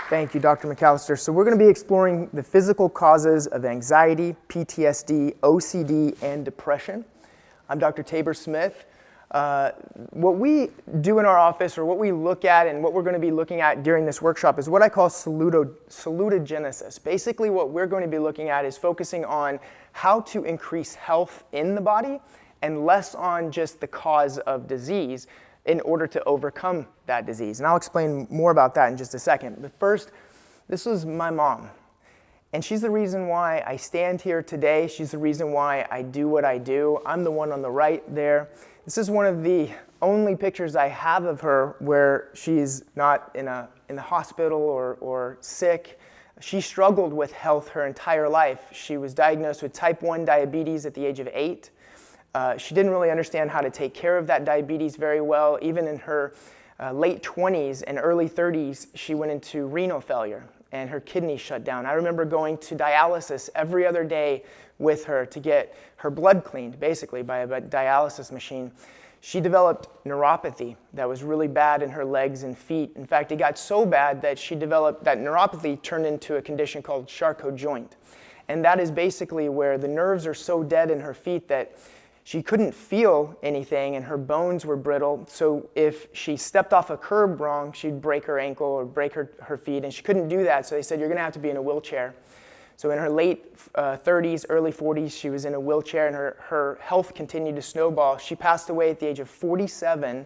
Thank you, Dr. McAllister. So we're going to be exploring the physical causes of anxiety, PTSD, OCD, and depression. I'm Dr. Tabor Smith. What we do in our office, or what we look at, and what we're going to be looking at during this workshop is what I call salutogenesis. Basically, what we're going to be looking at is focusing on how to increase health in the body and less on just the cause of disease in order to overcome that disease. And I'll explain more about that in just a second. But first, this was my mom. And she's the reason why I stand here today. She's the reason why I do what I do. I'm the one on the right there. This is one of the only pictures I have of her where she's not in the hospital or sick. She struggled with health her entire life. She was diagnosed with type 1 diabetes at the age of 8. She didn't really understand how to take care of that diabetes very well. Even in her late 20s and early 30s, she went into renal failure and her kidneys shut down. I remember going to dialysis every other day with her to get her blood cleaned, basically, by a dialysis machine. She developed neuropathy that was really bad in her legs and feet. In fact, it got so bad that that neuropathy turned into a condition called Charcot joint. And that is basically where the nerves are so dead in her feet that she couldn't feel anything and her bones were brittle. So if she stepped off a curb wrong, she'd break her ankle or break her feet, and she couldn't do that. So they said, you're going to have to be in a wheelchair. So in her late 30s, early 40s, she was in a wheelchair, and her health continued to snowball. She passed away at the age of 47,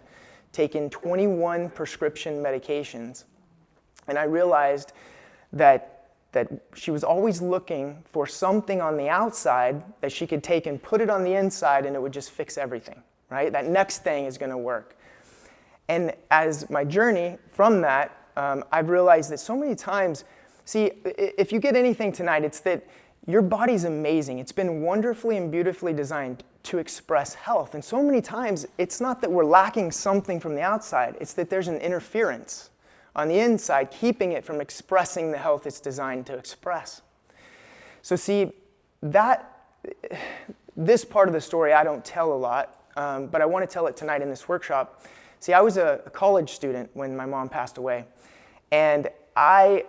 taking 21 prescription medications. And I realized that she was always looking for something on the outside that she could take and put it on the inside, and it would just fix everything, right? That next thing is going to work. And as my journey from that, I've realized that so many times, see, if you get anything tonight, it's that your body's amazing. It's been wonderfully and beautifully designed to express health. And so many times, it's not that we're lacking something from the outside, it's that there's an interference on the inside, keeping it from expressing the health it's designed to express. So see, this part of the story I don't tell a lot, but I want to tell it tonight in this workshop. See, I was a college student when my mom passed away, and I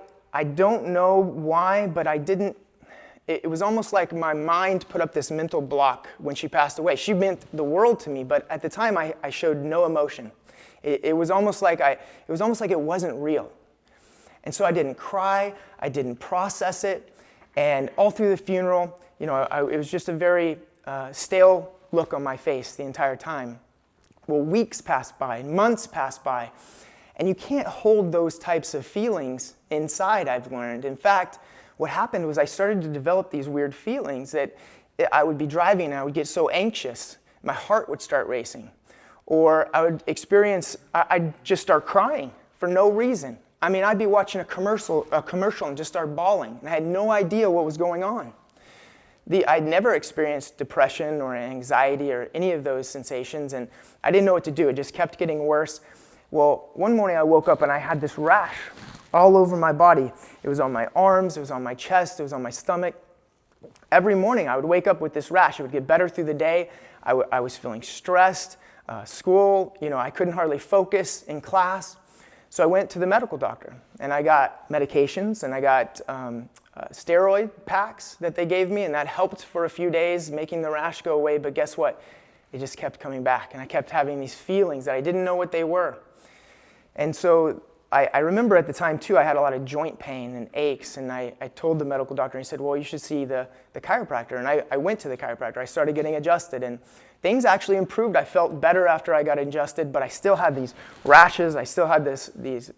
don't know why, but it was almost like my mind put up this mental block when she passed away. She meant the world to me, but at the time I showed no emotion. It was almost like it wasn't real. And so I didn't cry, I didn't process it, and all through the funeral, it was just a very stale look on my face the entire time. Well, weeks passed by, months passed by, and you can't hold those types of feelings inside, I've learned. In fact, what happened was I started to develop these weird feelings that I would be driving and I would get so anxious, my heart would start racing. Or I would I'd just start crying for no reason. I mean, I'd be watching a commercial and just start bawling, and I had no idea what was going on. I'd never experienced depression or anxiety or any of those sensations, and I didn't know what to do. It just kept getting worse. Well, one morning I woke up and I had this rash all over my body. It was on my arms, it was on my chest, it was on my stomach. Every morning I would wake up with this rash. It would get better through the day. I was feeling stressed. School, I couldn't hardly focus in class. So I went to the medical doctor, and I got medications, and I got steroid packs that they gave me, and that helped for a few days, making the rash go away. But guess what? It just kept coming back, and I kept having these feelings that I didn't know what they were. And so I remember at the time, too, I had a lot of joint pain and aches, and I told the medical doctor, and he said, well, you should see the chiropractor. And I went to the chiropractor. I started getting adjusted, and things actually improved. I felt better after I got adjusted, but I still had these rashes. I still had these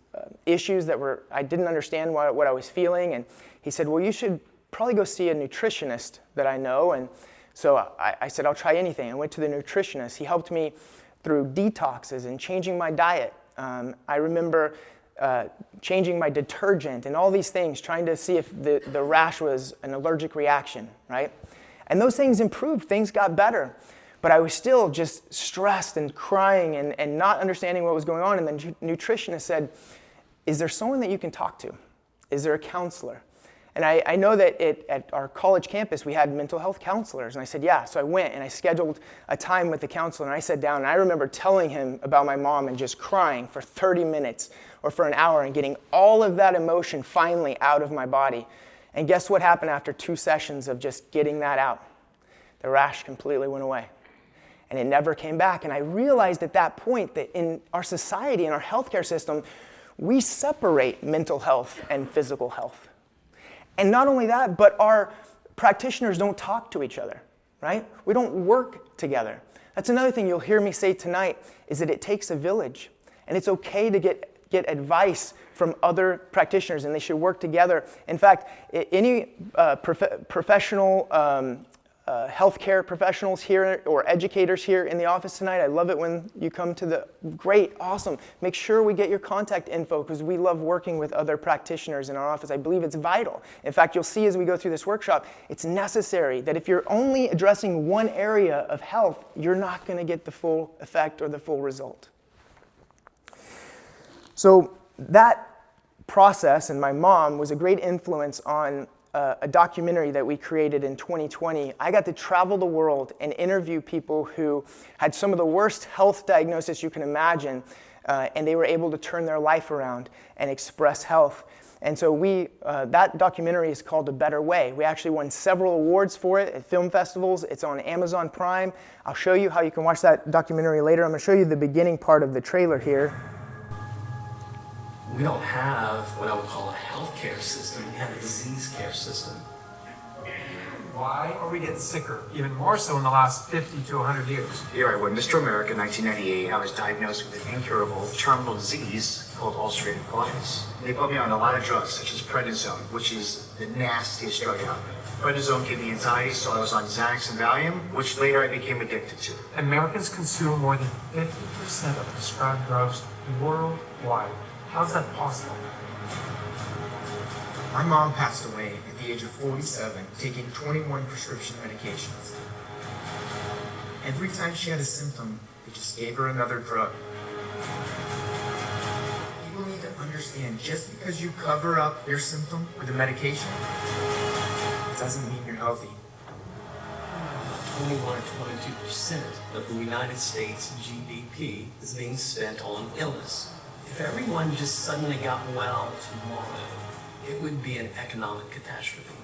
issues that I didn't understand what I was feeling. And he said, well, you should probably go see a nutritionist that I know. And so I said, I'll try anything. I went to the nutritionist. He helped me through detoxes and changing my diet. I remember changing my detergent and all these things, trying to see if the rash was an allergic reaction, right? And those things improved. Things got better. But I was still just stressed and crying and not understanding what was going on. And the nutritionist said, is there someone that you can talk to? Is there a counselor? And I know that at our college campus, we had mental health counselors. And I said, yeah. So I went and I scheduled a time with the counselor. And I sat down and I remember telling him about my mom and just crying for 30 minutes or for an hour and getting all of that emotion finally out of my body. And guess what happened after 2 sessions of just getting that out? The rash completely went away. And it never came back. And I realized at that point that in our society, in our healthcare system, we separate mental health and physical health. And not only that, but our practitioners don't talk to each other, right? We don't work together. That's another thing you'll hear me say tonight, is that it takes a village. And it's okay to get advice from other practitioners, and they should work together. In fact, any professional healthcare professionals here or educators here in the office tonight, I love it when you come to the, great, awesome. Make sure we get your contact info because we love working with other practitioners in our office. I believe it's vital. In fact, you'll see as we go through this workshop, it's necessary that if you're only addressing one area of health, you're not going to get the full effect or the full result. So that process and my mom was a great influence on a documentary that we created in 2020. I got to travel the world and interview people who had some of the worst health diagnoses you can imagine, and they were able to turn their life around and express health. And so that documentary is called A Better Way. We actually won several awards for it at film festivals. It's on Amazon Prime. I'll show you how you can watch that documentary later. I'm going to show you the beginning part of the trailer here. We don't have what I would call a healthcare system. We have a disease care system. Why are we getting sicker? Even more so in the last 50 to 100 years. Here I was, Mr. America, 1998. I was diagnosed with an incurable terminal disease called ulcerative colitis. They put me on a lot of drugs, such as prednisone, which is the nastiest drug out there. Prednisone gave me anxiety, so I was on Xanax and Valium, which later I became addicted to. Americans consume more than 50% of prescribed drugs worldwide. How's that possible? My mom passed away at the age of 47, taking 21 prescription medications. Every time she had a symptom, they just gave her another drug. People need to understand, just because you cover up your symptom with a medication, doesn't mean you're healthy. 21 or 22% of the United States GDP is being spent on illness. If everyone just suddenly got well tomorrow, it would be an economic catastrophe.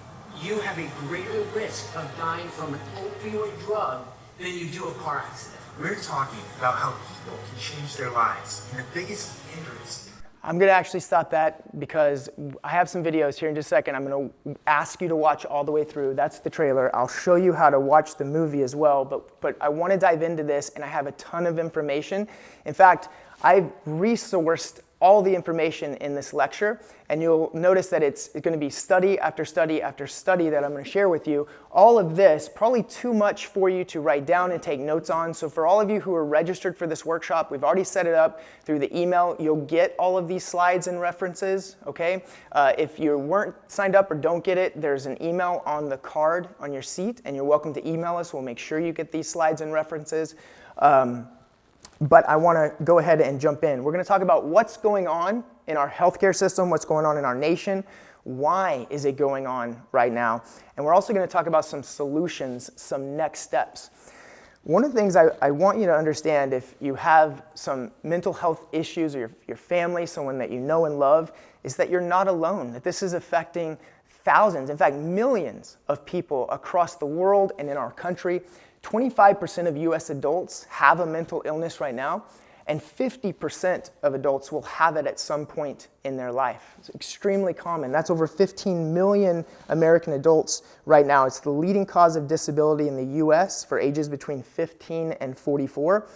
You have a greater risk of dying from an opioid drug than you do a car accident. We're talking about how people can change their lives, and the biggest hindrance. I'm going to actually stop that because I have some videos here in just a second. I'm going to ask you to watch all the way through. That's the trailer. I'll show you how to watch the movie as well, but I want to dive into this, and I have a ton of information. In fact, I've resourced all the information in this lecture, and you'll notice that it's going to be study after study after study that I'm going to share with you. All of this, probably too much for you to write down and take notes on. So for all of you who are registered for this workshop, we've already set it up through the email. You'll get all of these slides and references, okay? If you weren't signed up or don't get it, there's an email on the card on your seat, and you're welcome to email us. We'll make sure you get these slides and references. But I want to go ahead and jump in. We're going to talk about what's going on in our healthcare system, what's going on in our nation, why is it going on right now, and we're also going to talk about some solutions, some next steps. One of the things I want you to understand, if you have some mental health issues or your family, someone that you know and love, is that you're not alone, that this is affecting thousands, in fact, millions of people across the world and in our country. 25% of US adults have a mental illness right now, and 50% of adults will have it at some point in their life. It's extremely common. That's over 15 million American adults right now. It's the leading cause of disability in the US for ages between 15 and 44.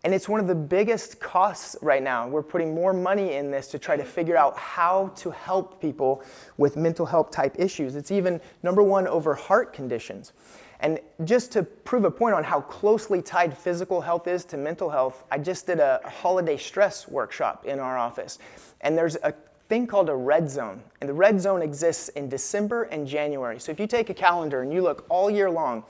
And it's one of the biggest costs right now. We're putting more money in this to try to figure out how to help people with mental health type issues. It's even number one over heart conditions. And just to prove a point on how closely tied physical health is to mental health, I just did a holiday stress workshop in our office. And there's a thing called a red zone. And the red zone exists in December and January. So if you take a calendar and you look all year long,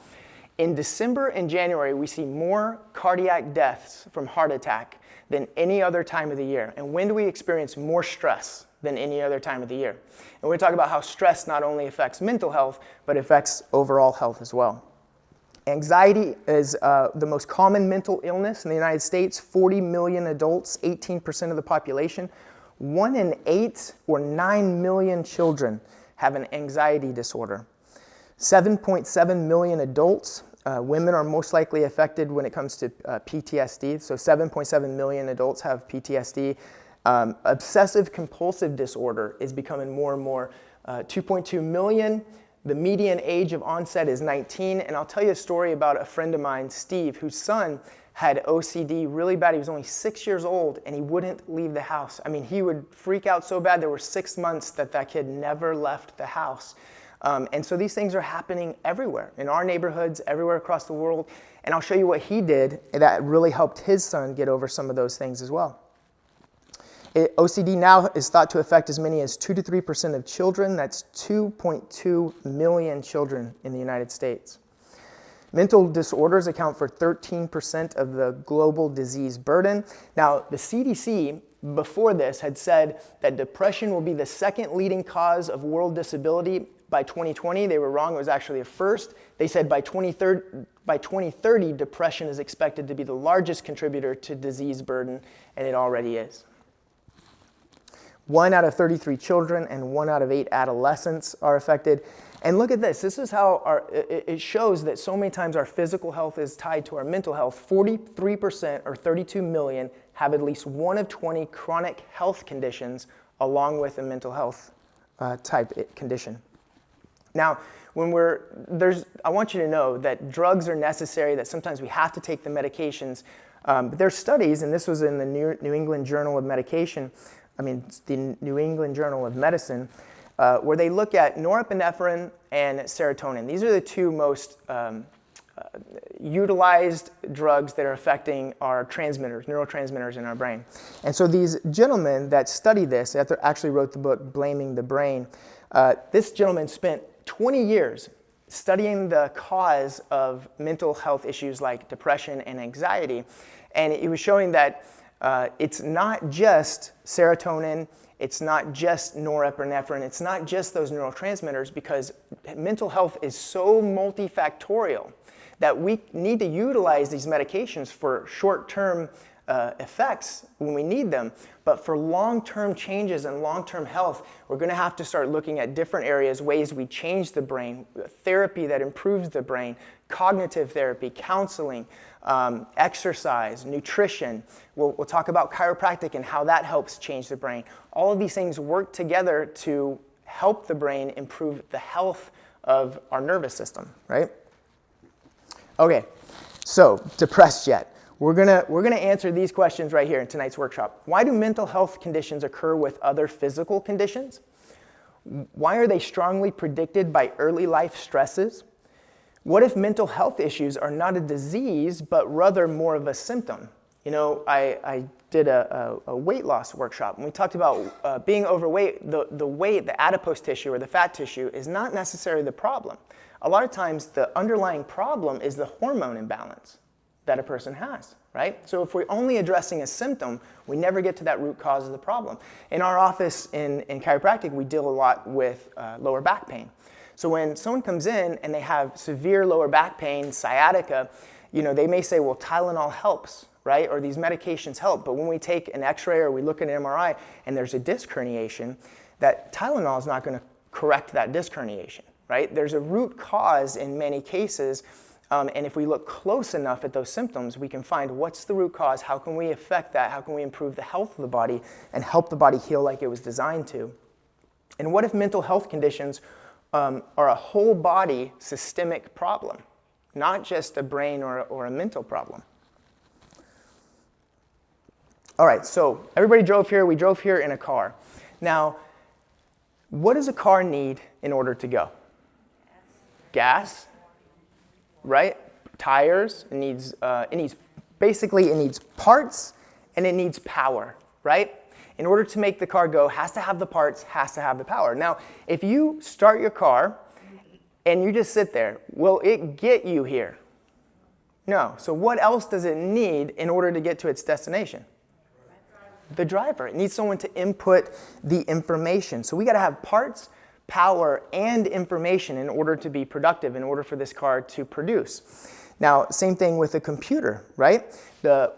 In December and January, we see more cardiac deaths from heart attack than any other time of the year. And when do we experience more stress than any other time of the year? And we're going to talk about how stress not only affects mental health, but affects overall health as well. Anxiety is the most common mental illness in the United States. 40 million adults, 18% of the population. 1 in 8 or 9 million children have an anxiety disorder. 7.7 million adults, women are most likely affected when it comes to PTSD. So 7.7 million adults have PTSD. Obsessive compulsive disorder is becoming more and more. 2.2 million. The median age of onset is 19. And I'll tell you a story about a friend of mine, Steve, whose son had OCD really bad. He was only 6 years old and he wouldn't leave the house. I mean, he would freak out so bad. There were 6 months that kid never left the house. And so these things are happening everywhere, in our neighborhoods, everywhere across the world. And I'll show you what he did that really helped his son get over some of those things as well. OCD now is thought to affect as many as 2 to 3% of children. That's 2.2 million children in the United States. Mental disorders account for 13% of the global disease burden. Now, the CDC before this had said that depression will be the second leading cause of world disability by 2020. They were wrong. It was actually the first. They said by 2030, depression is expected to be the largest contributor to disease burden, and it already is. 1 out of 33 children and 1 out of 8 adolescents are affected. And look at this. This is how it shows that so many times our physical health is tied to our mental health. 43% or 32 million have at least one of 20 chronic health conditions along with a mental health type condition. Now, I want you to know that drugs are necessary, that sometimes we have to take the medications. But there's studies, and this was in the New England Journal of the New England Journal of Medicine, where they look at norepinephrine and serotonin. These are the two most utilized drugs that are affecting our neurotransmitters in our brain. And so these gentlemen that study this, actually wrote the book Blaming the Brain, this gentleman spent 20 years studying the cause of mental health issues like depression and anxiety. And he was showing that it's not just serotonin, it's not just norepinephrine, it's not just those neurotransmitters, because mental health is so multifactorial that we need to utilize these medications for short-term effects when we need them. But for long-term changes and long-term health, we're going to have to start looking at different areas, ways we change the brain, therapy that improves the brain, cognitive therapy, counseling, exercise, nutrition. We'll talk about chiropractic and how that helps change the brain. All of these things work together to help the brain improve the health of our nervous system, right? Okay, so depressed yet? We're gonna answer these questions right here in tonight's workshop. Why do mental health conditions occur with other physical conditions? Why are they strongly predicted by early life stresses? What if mental health issues are not a disease, but rather more of a symptom? You know, I did a weight loss workshop, and we talked about being overweight. The weight, the adipose tissue or the fat tissue is not necessarily the problem. A lot of times the underlying problem is the hormone imbalance that a person has, right? So if we're only addressing a symptom, we never get to that root cause of the problem. In our office in chiropractic, we deal a lot with lower back pain. So when someone comes in and they have severe lower back pain, sciatica, you know, they may say, well, Tylenol helps, right? Or these medications help. But when we take an x-ray or we look at an MRI and there's a disc herniation, that Tylenol is not going to correct that disc herniation, right? There's a root cause in many cases. And if we look close enough at those symptoms, we can find what's the root cause, how can we affect that, how can we improve the health of the body and help the body heal like it was designed to. And what if mental health conditions are a whole body systemic problem, not just a brain or a mental problem? All right, so everybody drove here. We drove here in a car. Now, what does a car need in order to go? Gas, right? Tires. It needs parts and it needs power, right? In order to make the car go, has to have the parts, has to have the power. Now, if you start your car and you just sit there, will it get you here? No. So what else does it need in order to get to its destination? The driver. It needs someone to input the information. So we got to have parts, power, and information in order to be productive, in order for this car to produce. Now, same thing with a computer, right?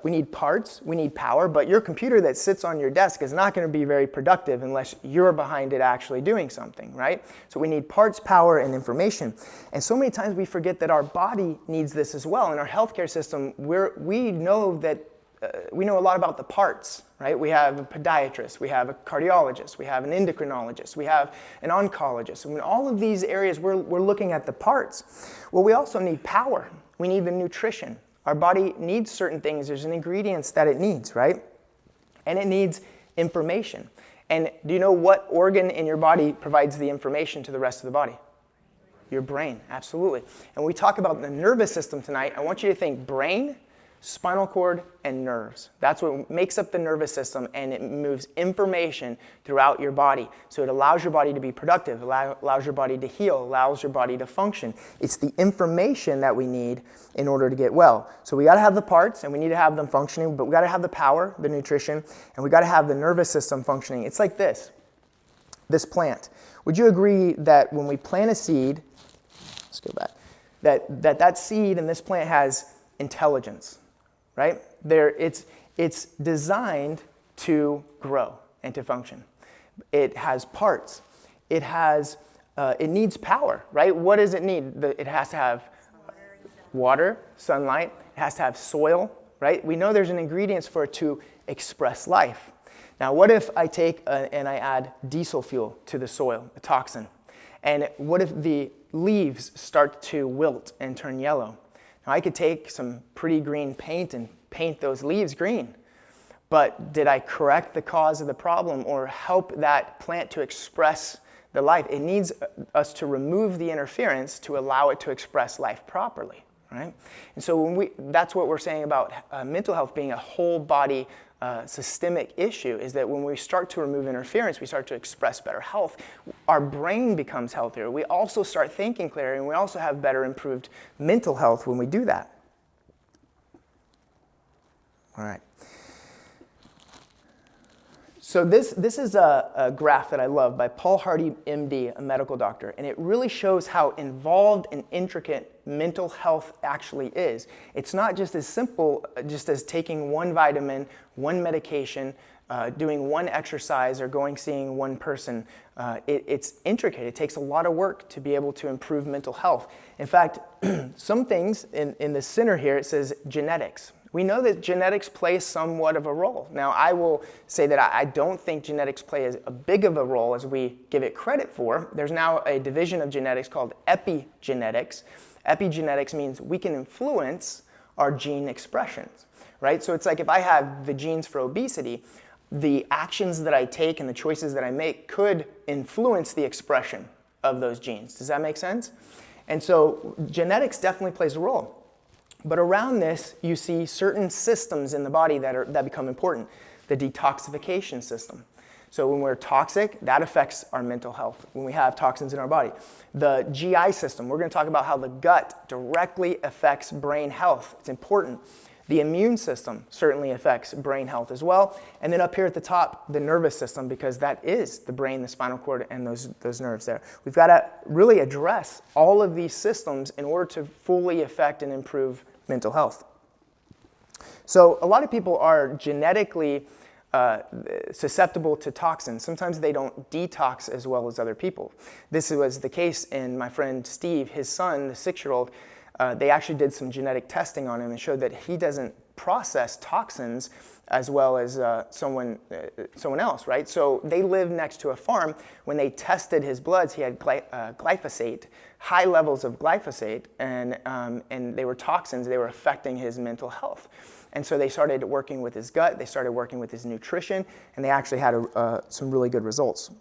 We need parts, we need power, but your computer that sits on your desk is not going to be very productive unless you're behind it actually doing something, right? So we need parts, power, and information. And so many times we forget that our body needs this as well. In our healthcare system, we know a lot about the parts, right? We have a podiatrist, we have a cardiologist, we have an endocrinologist, we have an oncologist. And in all of these areas, we're looking at the parts. Well, we also need power. We need the nutrition. Our body needs certain things. There's an ingredients that it needs, right? And it needs information. And do you know what organ in your body provides the information to the rest of the body? Your brain, absolutely. And when we talk about the nervous system tonight, I want you to think brain, spinal cord, and nerves. That's what makes up the nervous system, and it moves information throughout your body. So it allows your body to be productive, allows your body to heal, allows your body to function. It's the information that we need in order to get well. So we got to have the parts, and we need to have them functioning, but we got to have the power, the nutrition, and we got to have the nervous system functioning. It's like this plant. Would you agree that when we plant a seed, let's go back, that seed in this plant has intelligence? Right? It's designed to grow and to function. It has parts. It needs power, right? What does it need? It has to have water, sunlight. It has to have soil, right? We know there's an ingredients for it to express life. Now, what if I take and I add diesel fuel to the soil, a toxin? And what if the leaves start to wilt and turn yellow? Now, I could take some pretty green paint and paint those leaves green, but did I correct the cause of the problem or help that plant to express the life? It needs us to remove the interference to allow it to express life properly, right? And so that's what we're saying about mental health being a whole body systemic issue, is that when we start to remove interference, we start to express better health. Our brain becomes healthier. We also start thinking clearer, and we also have better improved mental health when we do that. All right. So this is a graph that I love by Paul Hardy, MD, a medical doctor, and it really shows how involved and intricate mental health actually is. It's not just as simple just as taking one vitamin, one medication, doing one exercise, or seeing one person. It's intricate. It takes a lot of work to be able to improve mental health. In fact, some things in the center here, it says genetics. We know that genetics play somewhat of a role. Now, I will say that I don't think genetics play as big of a role as we give it credit for. There's now a division of genetics called epigenetics. Epigenetics means we can influence our gene expressions, right? So it's like if I have the genes for obesity, the actions that I take and the choices that I make could influence the expression of those genes. Does that make sense? And so genetics definitely plays a role. But around this, you see certain systems in the body that become important. The detoxification system. So when we're toxic, that affects our mental health when we have toxins in our body. The GI system, we're going to talk about how the gut directly affects brain health. It's important. The immune system certainly affects brain health as well. And then up here at the top, the nervous system, because that is the brain, the spinal cord, and those nerves there. We've got to really address all of these systems in order to fully affect and improve mental health. So a lot of people are genetically susceptible to toxins. Sometimes they don't detox as well as other people. This was the case in my friend Steve, his son, the 6-year-old. They actually did some genetic testing on him and showed that he doesn't process toxins as well as someone else, right? So they lived next to a farm. When they tested his bloods, he had glyphosate, high levels of glyphosate, and they were toxins. They were affecting his mental health. And so they started working with his gut. They started working with his nutrition, and they actually had some really good results.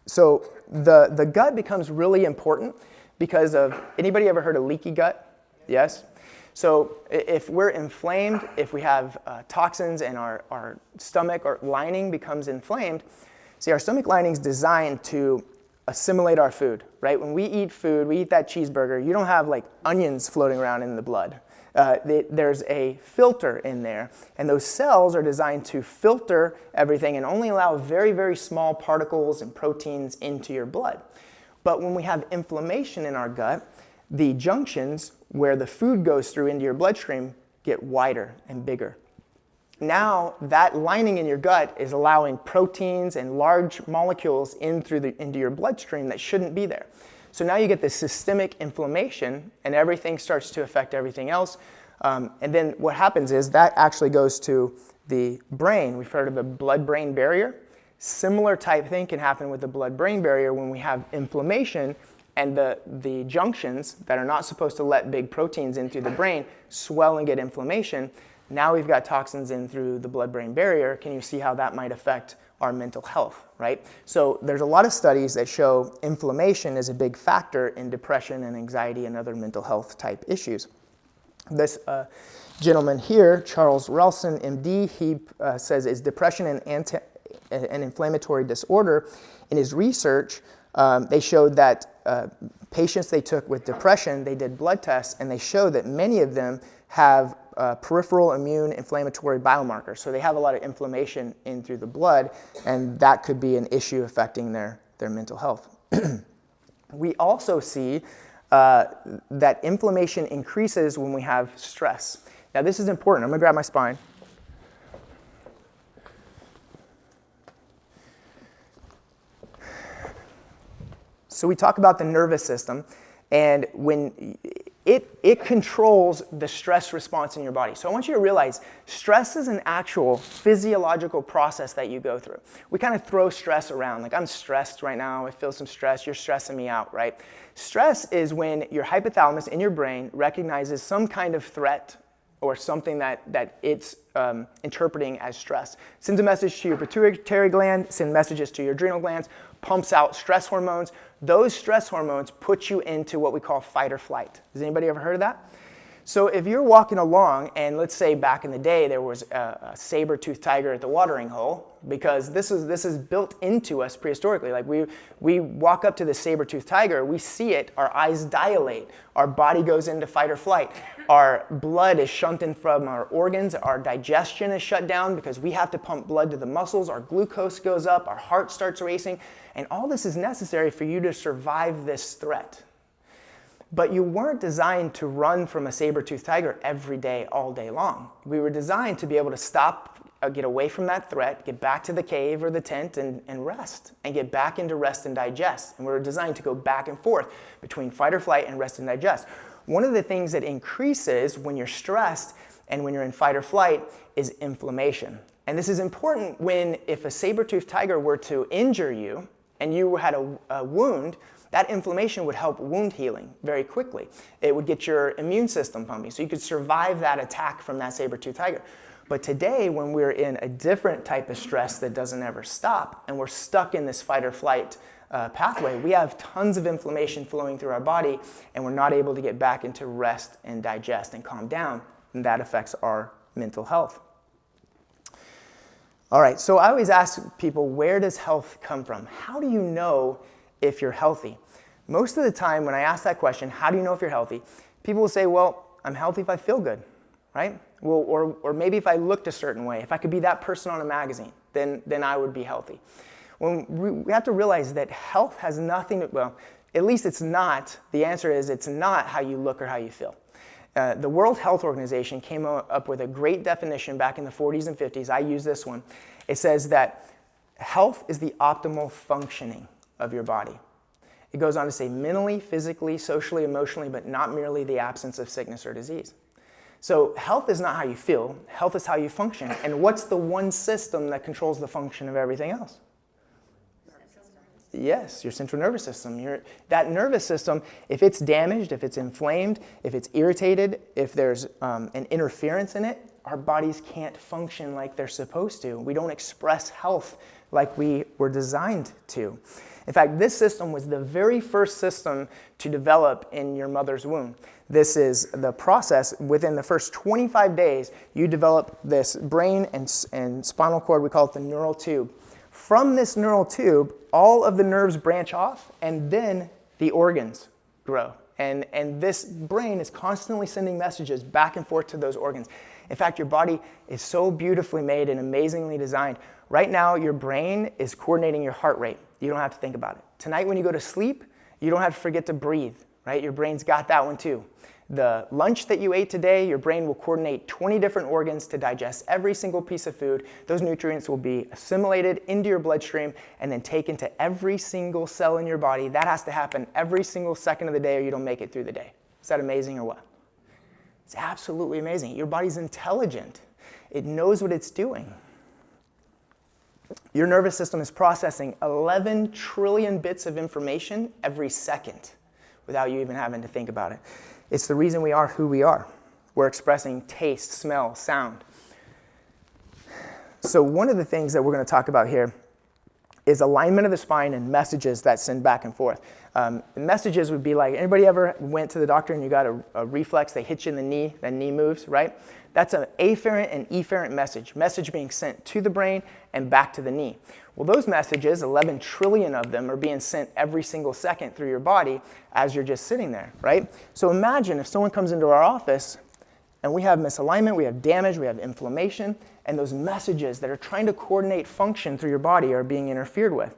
So the gut becomes really important because of, anybody ever heard of leaky gut? Yes? So if we're inflamed, if we have toxins and our stomach or lining becomes inflamed, see, our stomach lining is designed to assimilate our food, right? When we eat food, we eat that cheeseburger, you don't have like onions floating around in the blood. There's a filter in there, and those cells are designed to filter everything and only allow very, very small particles and proteins into your blood. But when we have inflammation in our gut, the junctions where the food goes through into your bloodstream get wider and bigger. Now that lining in your gut is allowing proteins and large molecules into your bloodstream that shouldn't be there. So now you get this systemic inflammation and everything starts to affect everything else. And then what happens is that actually goes to the brain. We've heard of the blood-brain barrier. Similar type thing can happen with the blood-brain barrier when we have inflammation and the junctions that are not supposed to let big proteins in through the brain swell and get inflammation. Now we've got toxins in through the blood-brain barrier. Can you see how that might affect our mental health, right? So there's a lot of studies that show inflammation is a big factor in depression and anxiety and other mental health type issues. This gentleman here, Charles Relson, MD, he says, is depression an inflammatory disorder? In his research, they showed that patients they took with depression, they did blood tests, and they showed that many of them have peripheral immune inflammatory biomarkers. So they have a lot of inflammation in through the blood, and that could be an issue affecting their mental health. We also see that inflammation increases when we have stress. Now this is important. I'm going to grab my spine. So we talk about the nervous system, and when it controls the stress response in your body. So I want you to realize stress is an actual physiological process that you go through. We kind of throw stress around, like I'm stressed right now, I feel some stress, you're stressing me out, right? Stress is when your hypothalamus in your brain recognizes some kind of threat or something that it's interpreting as stress. Sends a message to your pituitary gland, sends messages to your adrenal glands, pumps out stress hormones. Those stress hormones put you into what we call fight or flight. Has anybody ever heard of that? So if you're walking along, and let's say back in the day there was a saber-toothed tiger at the watering hole, because this is built into us prehistorically. Like we walk up to the saber-toothed tiger, we see it, our eyes dilate, our body goes into fight or flight, our blood is shunted from our organs, our digestion is shut down because we have to pump blood to the muscles, our glucose goes up, our heart starts racing, and all this is necessary for you to survive this threat. But you weren't designed to run from a saber-toothed tiger every day, all day long. We were designed to be able to stop, get away from that threat, get back to the cave or the tent and rest, and get back into rest and digest. And we were designed to go back and forth between fight or flight and rest and digest. One of the things that increases when you're stressed and when you're in fight or flight is inflammation. And this is important if a saber-toothed tiger were to injure you and you had a wound, that inflammation would help wound healing very quickly. It would get your immune system pumping, so you could survive that attack from that saber-toothed tiger. But today, when we're in a different type of stress that doesn't ever stop, and we're stuck in this fight or flight pathway, we have tons of inflammation flowing through our body, and we're not able to get back into rest and digest and calm down, and that affects our mental health. All right, so I always ask people, where does health come from? How do you know if you're healthy? Most of the time when I ask that question, how do you know if you're healthy? People will say, well, I'm healthy if I feel good, right? Well, or maybe if I looked a certain way, if I could be that person on a magazine, then I would be healthy. When we have to realize that health has nothing to, well, at least it's not, the answer is it's not how you look or how you feel. The World Health Organization came up with a great definition back in the 40s and 50s. I use this one. It says that health is the optimal functioning of your body. It goes on to say mentally, physically, socially, emotionally, but not merely the absence of sickness or disease. So health is not how you feel, health is how you function. And what's the one system that controls the function of everything else? Yes, your central nervous system. That nervous system, if it's damaged, if it's inflamed, if it's irritated, if there's an interference in it, our bodies can't function like they're supposed to. We don't express health like we were designed to. In fact, this system was the very first system to develop in your mother's womb. This is the process. Within the first 25 days, you develop this brain and spinal cord. We call it the neural tube. From this neural tube, all of the nerves branch off, and then the organs grow. And this brain is constantly sending messages back and forth to those organs. In fact, your body is so beautifully made and amazingly designed. Right now, your brain is coordinating your heart rate. You don't have to think about it. Tonight, when you go to sleep, you don't have to forget to breathe, right? Your brain's got that one too. The lunch that you ate today, your brain will coordinate 20 different organs to digest every single piece of food. Those nutrients will be assimilated into your bloodstream and then taken to every single cell in your body. That has to happen every single second of the day or you don't make it through the day. Is that amazing or what? It's absolutely amazing. Your body's intelligent. It knows what it's doing. Your nervous system is processing 11 trillion bits of information every second without you even having to think about it. It's the reason we are who we are. We're expressing taste, smell, sound. So one of the things that we're going to talk about here is alignment of the spine and messages that send back and forth. Messages would be like, anybody ever went to the doctor and you got a reflex, they hit you in the knee, that knee moves, right? That's an afferent and efferent message being sent to the brain and back to the knee. Well, those messages, 11 trillion of them, are being sent every single second through your body as you're just sitting there, right? So imagine if someone comes into our office and we have misalignment, we have damage, we have inflammation, and those messages that are trying to coordinate function through your body are being interfered with.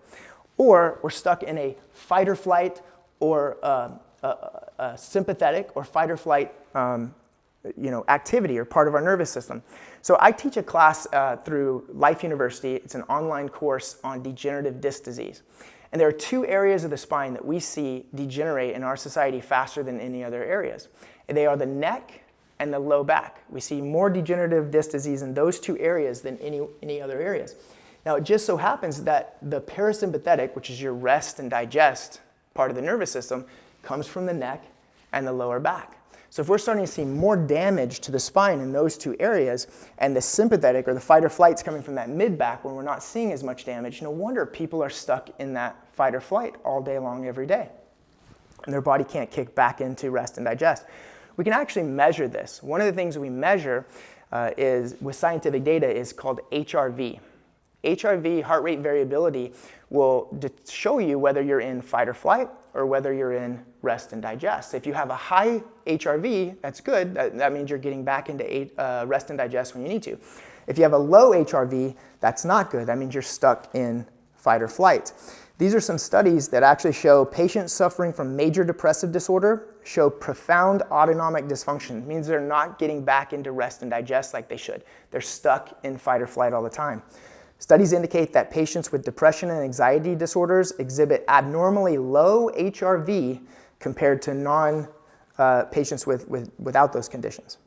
Or we're stuck in a fight or flight or a sympathetic or fight or flight activity or part of our nervous system. So I teach a class through Life University. It's an online course on degenerative disc disease. And there are two areas of the spine that we see degenerate in our society faster than any other areas. And they are the neck and the low back. We see more degenerative disc disease in those two areas than any other areas. Now, it just so happens that the parasympathetic, which is your rest and digest part of the nervous system, comes from the neck and the lower back. So if we're starting to see more damage to the spine in those two areas, and the sympathetic or the fight or flight's coming from that mid-back when we're not seeing as much damage, no wonder people are stuck in that fight or flight all day long every day. And their body can't kick back into rest and digest. We can actually measure this. One of the things we measure is with scientific data is called HRV. HRV, heart rate variability, will show you whether you're in fight or flight or whether you're in rest and digest. If you have a high HRV, that's good. That means you're getting back into rest and digest when you need to. If you have a low HRV, that's not good. That means you're stuck in fight or flight. These are some studies that actually show patients suffering from major depressive disorder show profound autonomic dysfunction. It means they're not getting back into rest and digest like they should. They're stuck in fight or flight all the time. Studies indicate that patients with depression and anxiety disorders exhibit abnormally low HRV compared to patients without those conditions.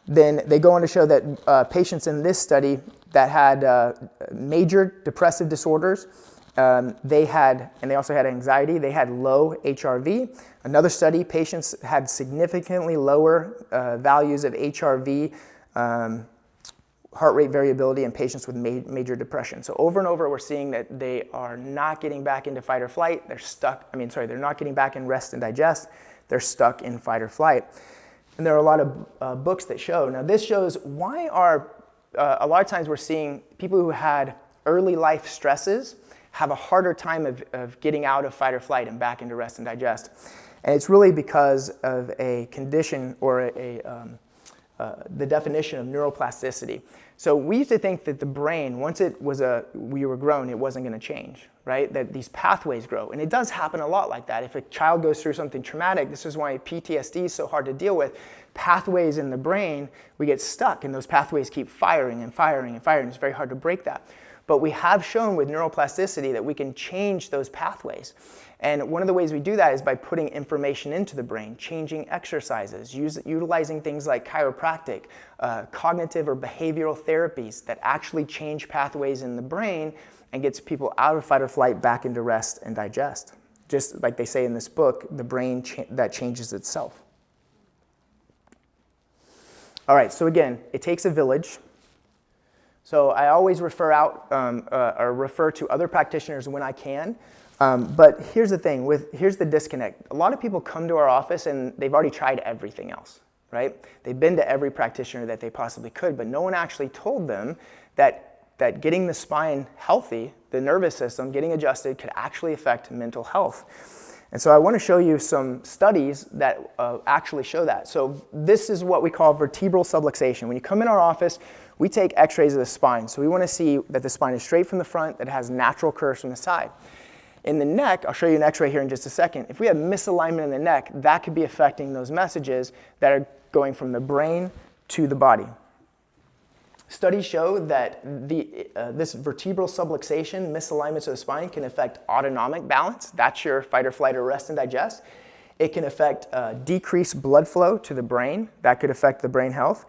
Then they go on to show that patients in this study that had major depressive disorders, and they also had anxiety, they had low HRV. Another study, patients had significantly lower values of HRV, heart rate variability in patients with major depression. So over and over, we're seeing that they are not getting back into fight or flight. They're not getting back in rest and digest. They're stuck in fight or flight. And there are a lot of books that show. Now this shows why a lot of times we're seeing people who had early life stresses have a harder time of getting out of fight or flight and back into rest and digest. And it's really because of a condition or the definition of neuroplasticity. So we used to think that the brain, once we were grown, it wasn't going to change, right? That these pathways grow. And it does happen a lot like that. If a child goes through something traumatic, this is why PTSD is so hard to deal with. Pathways in the brain, we get stuck, and those pathways keep firing and firing and firing. It's very hard to break that. But we have shown with neuroplasticity that we can change those pathways. And one of the ways we do that is by putting information into the brain, changing exercises, utilizing things like chiropractic, cognitive or behavioral therapies that actually change pathways in the brain and gets people out of fight or flight back into rest and digest. Just like they say in this book, the brain that changes itself. All right, so again, it takes a village. So I always refer to other practitioners when I can. But here's the thing, here's the disconnect. A lot of people come to our office and they've already tried everything else, right? They've been to every practitioner that they possibly could, but no one actually told them that getting the spine healthy, the nervous system, getting adjusted could actually affect mental health. And so I want to show you some studies that actually show that. So this is what we call vertebral subluxation. When you come in our office, we take x-rays of the spine. So we want to see that the spine is straight from the front, that it has natural curves from the side. In the neck, I'll show you an x-ray here in just a second. If we have misalignment in the neck, that could be affecting those messages that are going from the brain to the body. Studies show that this vertebral subluxation, misalignments of the spine, can affect autonomic balance. That's your fight or flight or rest and digest. It can affect decreased blood flow to the brain. That could affect the brain health.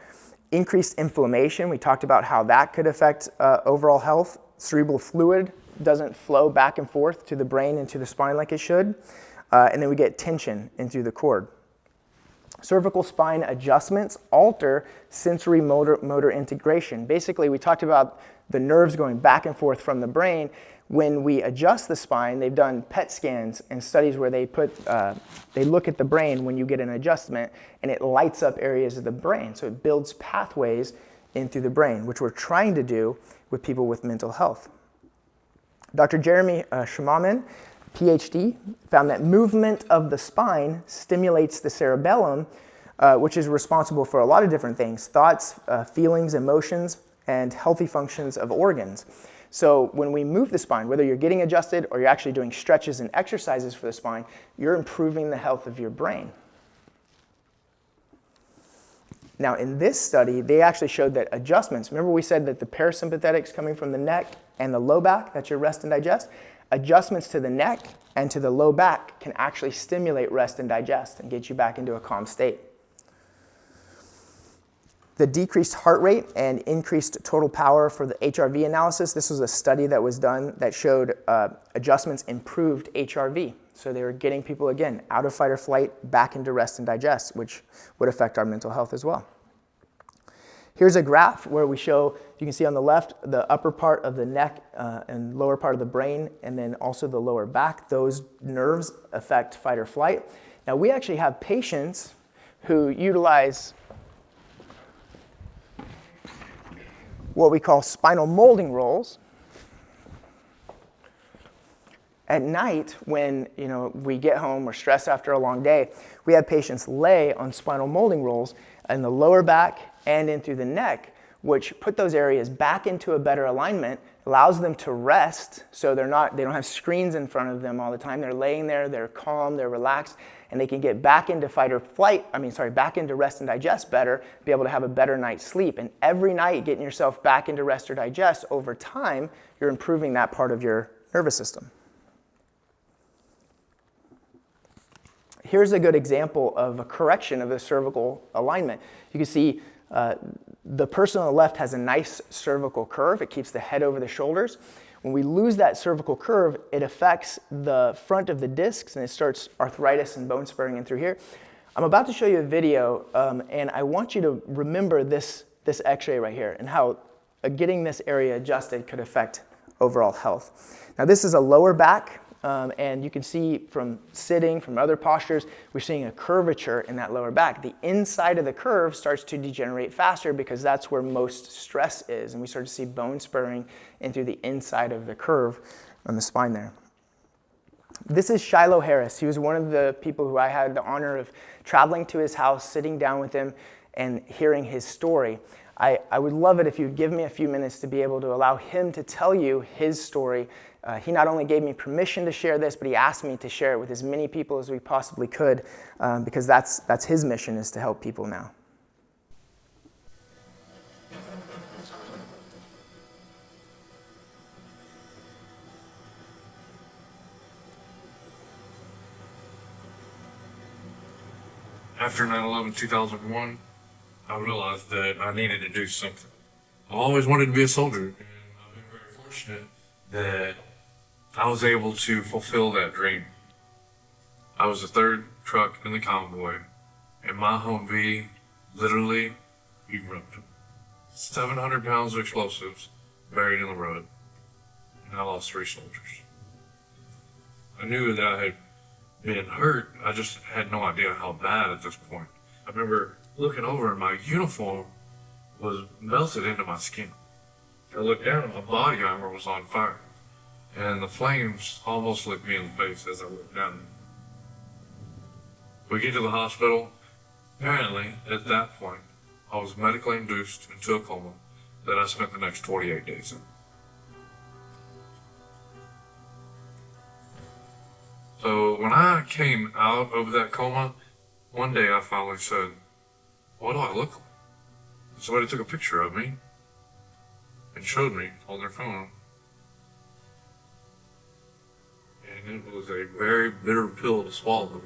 Increased inflammation. We talked about how that could affect overall health. Cerebral fluid doesn't flow back and forth to the brain and to the spine like it should. And then we get tension into the cord. Cervical spine adjustments alter sensory motor integration. Basically, we talked about the nerves going back and forth from the brain. When we adjust the spine, they've done PET scans and studies where they look at the brain when you get an adjustment, and it lights up areas of the brain. So it builds pathways in through the brain, which we're trying to do with people with mental health. Dr. Jeremy Schmaman, PhD, found that movement of the spine stimulates the cerebellum, which is responsible for a lot of different things: thoughts, feelings, emotions, and healthy functions of organs. So when we move the spine, whether you're getting adjusted or you're actually doing stretches and exercises for the spine, you're improving the health of your brain. Now, in this study, they actually showed that adjustments, remember we said that the parasympathetics coming from the neck and the low back, that's your rest and digest, adjustments to the neck and to the low back can actually stimulate rest and digest and get you back into a calm state. The decreased heart rate and increased total power for the HRV analysis, this was a study that was done that showed adjustments improved HRV. So they were getting people, again, out of fight or flight, back into rest and digest, which would affect our mental health as well. Here's a graph where we show, you can see on the left, the upper part of the neck and lower part of the brain, and then also the lower back. Those nerves affect fight or flight. Now, we actually have patients who utilize what we call spinal molding rolls. At night, when we get home, we're stressed after a long day, we have patients lay on spinal molding rolls in the lower back and in through the neck, which put those areas back into a better alignment, allows them to rest, so they don't have screens in front of them all the time. They're laying there, they're calm, they're relaxed, and they can get back into back into rest and digest better, be able to have a better night's sleep. And every night, getting yourself back into rest or digest, over time, you're improving that part of your nervous system. Here's a good example of a correction of the cervical alignment. You can see the person on the left has a nice cervical curve. It keeps the head over the shoulders. When we lose that cervical curve, it affects the front of the discs, and it starts arthritis and bone spurring in through here. I'm about to show you a video, and I want you to remember this x-ray right here and how getting this area adjusted could affect overall health. Now, this is a lower back. And you can see from sitting, from other postures, we're seeing a curvature in that lower back. The inside of the curve starts to degenerate faster because that's where most stress is. And we start to see bone spurring in through the inside of the curve on the spine there. This is Shiloh Harris. He was one of the people who I had the honor of traveling to his house, sitting down with him, and hearing his story. I would love it if you'd give me a few minutes to be able to allow him to tell you his story. He not only gave me permission to share this, but he asked me to share it with as many people as we possibly could, because that's his mission, is to help people now. After 9/11/2001, I realized that I needed to do something. I always wanted to be a soldier, and I've been very fortunate that I was able to fulfill that dream. I was the third truck in the convoy, and my Humvee literally erupted. 700 pounds of explosives buried in the road, and I lost 3 soldiers. I knew that I had been hurt, I just had no idea how bad at this point. I remember looking over and my uniform was melted into my skin. I looked down and my body armor was on fire, and the flames almost licked me in the face as I looked down. We get to the hospital. Apparently, at that point, I was medically induced into a coma that I spent the next 28 days in. So when I came out of that coma, one day I finally said, what do I look like? Somebody took a picture of me and showed me on their phone. And it was a very bitter pill to swallow.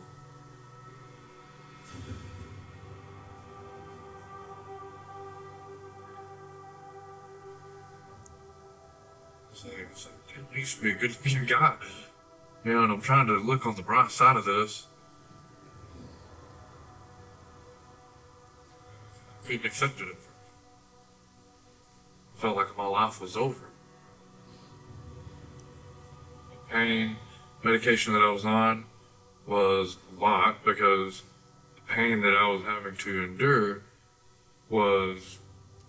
It's like, damn, I used to be a good guy. You know, and I'm trying to look on the bright side of this. I couldn't accept it at first. I felt like my life was over. The pain, medication that I was on was a lot because the pain that I was having to endure was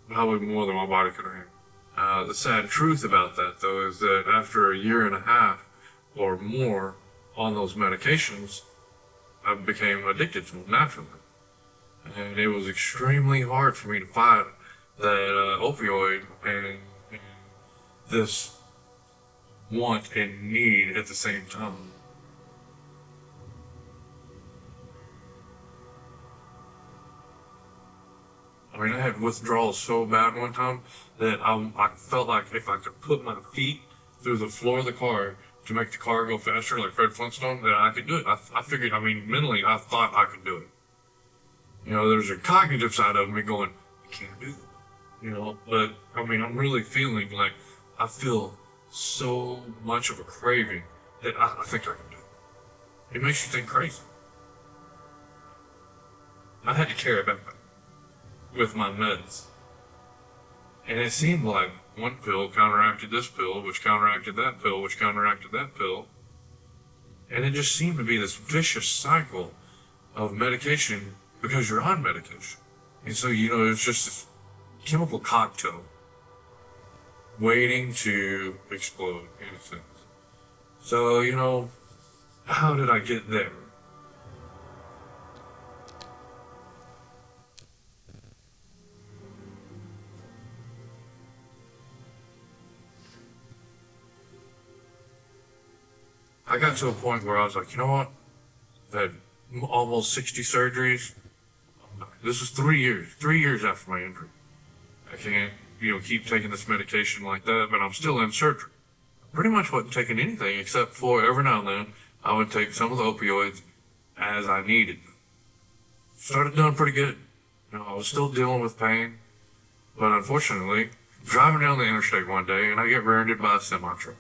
probably more than my body could handle. The sad truth about that, though, is that after a year and a half or more on those medications, I became addicted to them naturally. And it was extremely hard for me to fight that opioid and this want and need at the same time. I mean, I had withdrawals so bad one time that I felt like if I could put my feet through the floor of the car to make the car go faster, like Fred Flintstone, that I could do it. I figured, I mean, mentally, I thought I could do it. You know, there's a cognitive side of me going, I can't do that. You know, but, I mean, I'm really feeling like I feel so much of a craving that I think I can do it. It makes you think crazy. I had to carry a backpack with my meds. And it seemed like one pill counteracted this pill, which counteracted that pill, which counteracted that pill. And it just seemed to be this vicious cycle of medication because you're on medication. And so, you know, it's just this chemical cocktail waiting to explode in a sense. So, you know, how did I get there? I got to a point where I was like, you know what? I've had almost 60 surgeries. This is 3 years. 3 years after my injury. I can't, you know, keep taking this medication like that, but I'm still in surgery. Pretty much wasn't taking anything except for every now and then I would take some of the opioids as I needed them. Started doing pretty good. You know, I was still dealing with pain, but unfortunately, driving down the interstate one day and I get rear-ended by a semi-truck.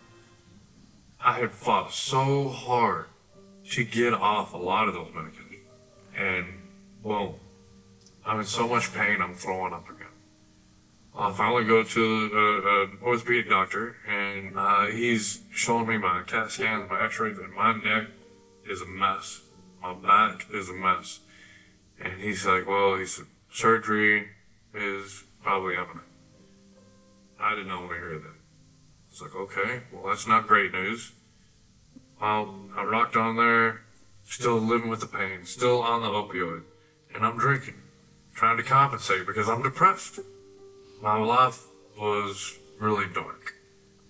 I had fought so hard to get off a lot of those medications, and boom, I'm in so much pain I'm throwing up again. I finally go to an orthopedic doctor, and he's showing me my CAT scans, my x-rays, and my neck is a mess. My back is a mess. And he's like, well, he said, surgery is probably imminent. I did not want to hear that. It's like, okay, well, that's not great news. Well, I rocked on there, still living with the pain, still on the opioid, and I'm drinking, trying to compensate because I'm depressed. My life was really dark,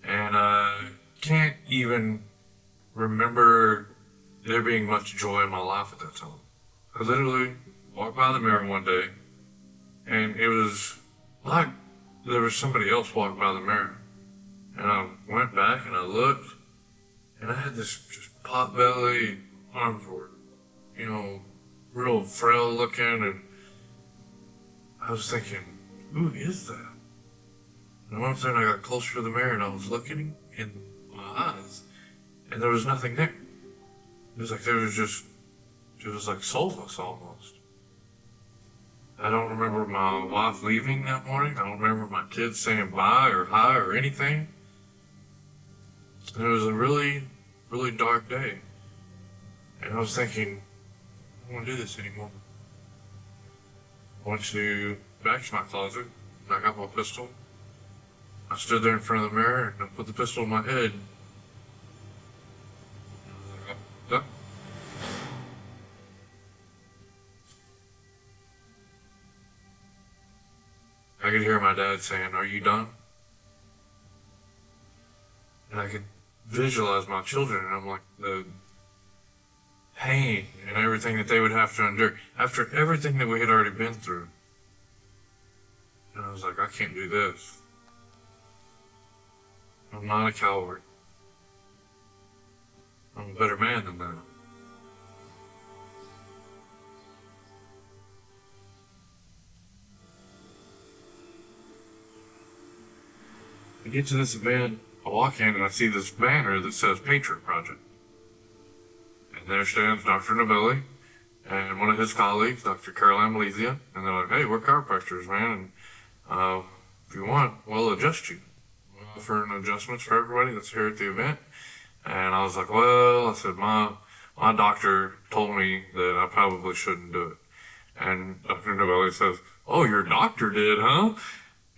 and I can't even remember there being much joy in my life at that time. I literally walked by the mirror one day, and it was like there was somebody else walking by the mirror. And I went back and I looked, and I had this just pot belly, arms were, you know, real frail looking, and I was thinking, who is that? And all of a sudden I got closer to the mirror and I was looking in my eyes, and there was nothing there. It was like it was like soulless almost. I don't remember my wife leaving that morning. I don't remember my kids saying bye or hi or anything. And it was a really, really dark day. And I was thinking, I don't want to do this anymore. I went back to my closet, and I got my pistol. I stood there in front of the mirror, and I put the pistol in my head. And I was like, I'm done. my dad saying, "Are you done?" And I could visualize my children, and I'm like, the pain and everything that they would have to endure after everything that we had already been through. And I was like, I can't do this. I'm not a coward. I'm a better man than that. I get to this event, I walk in and I see this banner that says Patriot Project. And there stands Dr. Novelli and one of his colleagues, Dr. Caroline Malaysia, and they're like, "Hey, we're chiropractors, man, and if you want, we'll adjust you. We're offering adjustments for everybody that's here at the event." And I was like, "Well," I said, my doctor told me that I probably shouldn't do it." And Dr. Novelli says, "Oh, your doctor did, huh?"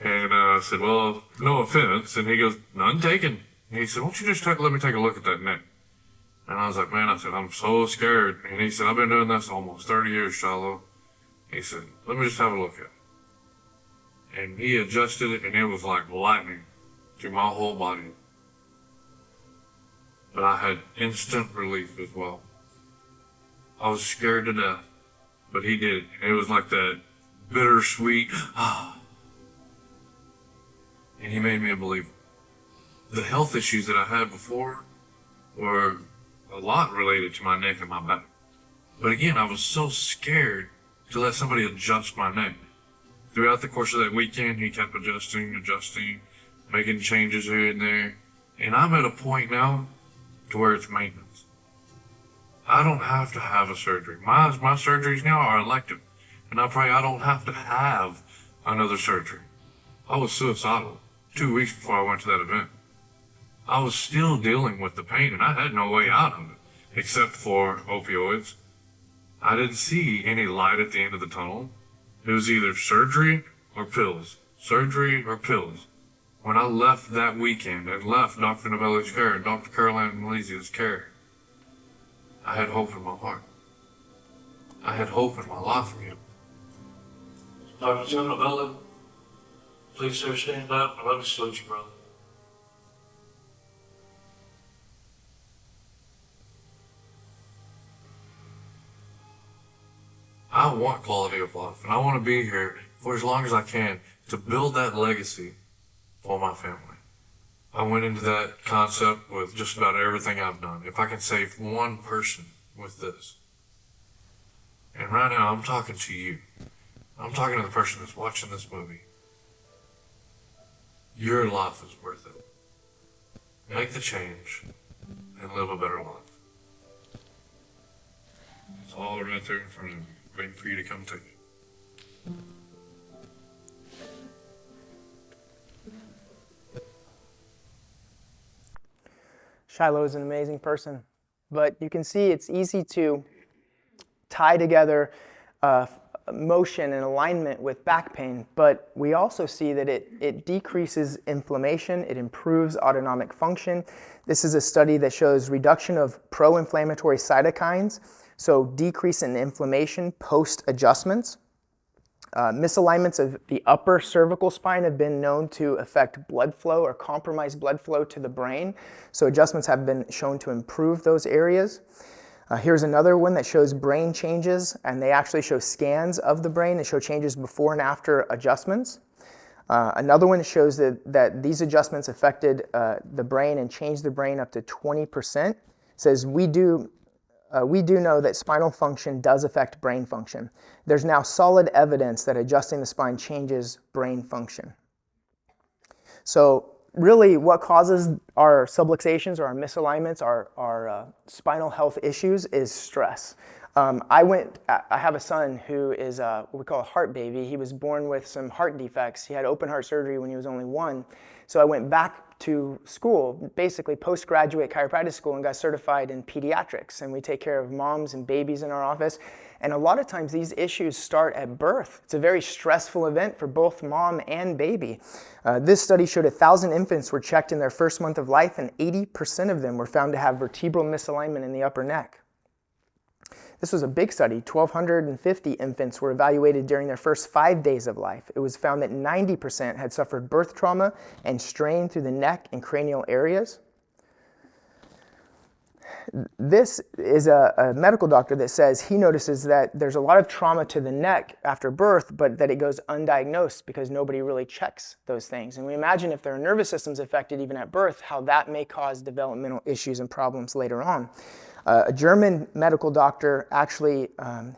And I said, "Well, no offense." And he goes, "None taken." And he said, "Why don't you just let me take a look at that neck?" And I was like, "Man," I said, "I'm so scared." And he said, "I've been doing this almost 30 years, Shiloh." He said, "Let me just have a look at it." And he adjusted it, and it was like lightning through my whole body. But I had instant relief as well. I was scared to death, but he did. It was like that bittersweet, and he made me a believer. The health issues that I had before were a lot related to my neck and my back. But again, I was so scared to let somebody adjust my neck. Throughout the course of that weekend, he kept adjusting, making changes here and there. And I'm at a point now to where it's maintenance. I don't have to have a surgery. My surgeries now are elective. And I pray I don't have to have another surgery. I was suicidal 2 weeks before I went to that event. I was still dealing with the pain, and I had no way out of it, except for opioids. I didn't see any light at the end of the tunnel. It was either surgery or pills. Surgery or pills. When I left that weekend and left Dr. Novelli's care and Dr. Caroline Malaysia's care, I had hope in my heart. I had hope in my life for him. Dr. Joe Novelli, please, sir, stand up and let me salute you, brother. I want quality of life, and I want to be here for as long as I can to build that legacy for my family. I went into that concept with just about everything I've done. If I can save one person with this. And right now, I'm talking to you. I'm talking to the person that's watching this movie. Your life is worth it. Make the change and live a better life. It's all right there in front of you, waiting for you to come take it. Shiloh is an amazing person, but you can see it's easy to tie together motion and alignment with back pain, but we also see that it decreases inflammation, it improves autonomic function. This is a study that shows reduction of pro-inflammatory cytokines, so decrease in inflammation post-adjustments. Misalignments of the upper cervical spine have been known to affect blood flow or compromise blood flow to the brain, so adjustments have been shown to improve those areas. Here's another one that shows brain changes, and they actually show scans of the brain that show changes before and after adjustments. Another one shows that these adjustments affected the brain and changed the brain up to 20%. It says we do know that spinal function does affect brain function. There's now solid evidence that adjusting the spine changes brain function. So really what causes our subluxations or our misalignments, our spinal health issues is stress. I have a son who is what we call a heart baby. He was born with some heart defects. He had open heart surgery when he was only 1. So I went back to school, basically postgraduate chiropractic school, and got certified in pediatrics. And we take care of moms and babies in our office. And a lot of times these issues start at birth. It's a very stressful event for both mom and baby. This study showed 1,000 infants were checked in their first month of life, and 80% of them were found to have vertebral misalignment in the upper neck. This was a big study. 1,250 infants were evaluated during their first 5 days of life. It was found that 90% had suffered birth trauma and strain through the neck and cranial areas. This is a medical doctor that says he notices that there's a lot of trauma to the neck after birth, but that it goes undiagnosed because nobody really checks those things. And we imagine if their nervous system's affected even at birth, how that may cause developmental issues and problems later on. A German medical doctor actually,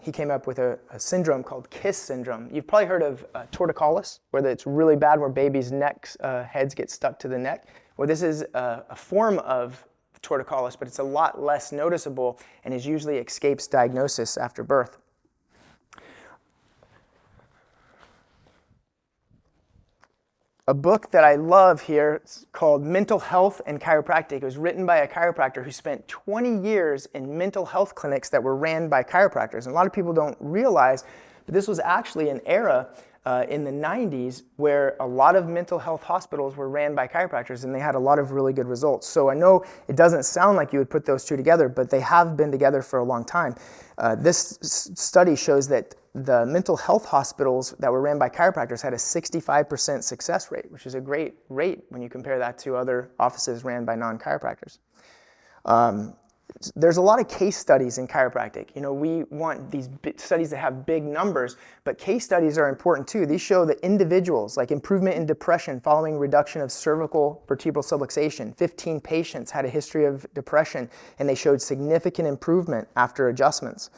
he came up with a syndrome called KISS syndrome. You've probably heard of torticollis, where it's really bad, where babies' necks, heads get stuck to the neck. Well, this is a form of torticollis, but it's a lot less noticeable and is usually escapes diagnosis after birth. A book that I love here is called Mental Health and Chiropractic. It was written by a chiropractor who spent 20 years in mental health clinics that were ran by chiropractors. And a lot of people don't realize, but this was actually an era in the 90s where a lot of mental health hospitals were ran by chiropractors, and they had a lot of really good results. So I know it doesn't sound like you would put those two together, but they have been together for a long time. This study shows that the mental health hospitals that were ran by chiropractors had a 65% success rate, which is a great rate when you compare that to other offices ran by non-chiropractors. There's a lot of case studies in chiropractic. You know, we want these studies that have big numbers, but case studies are important too. These show that individuals, like improvement in depression following reduction of cervical vertebral subluxation. 15 patients had a history of depression, and they showed significant improvement after adjustments.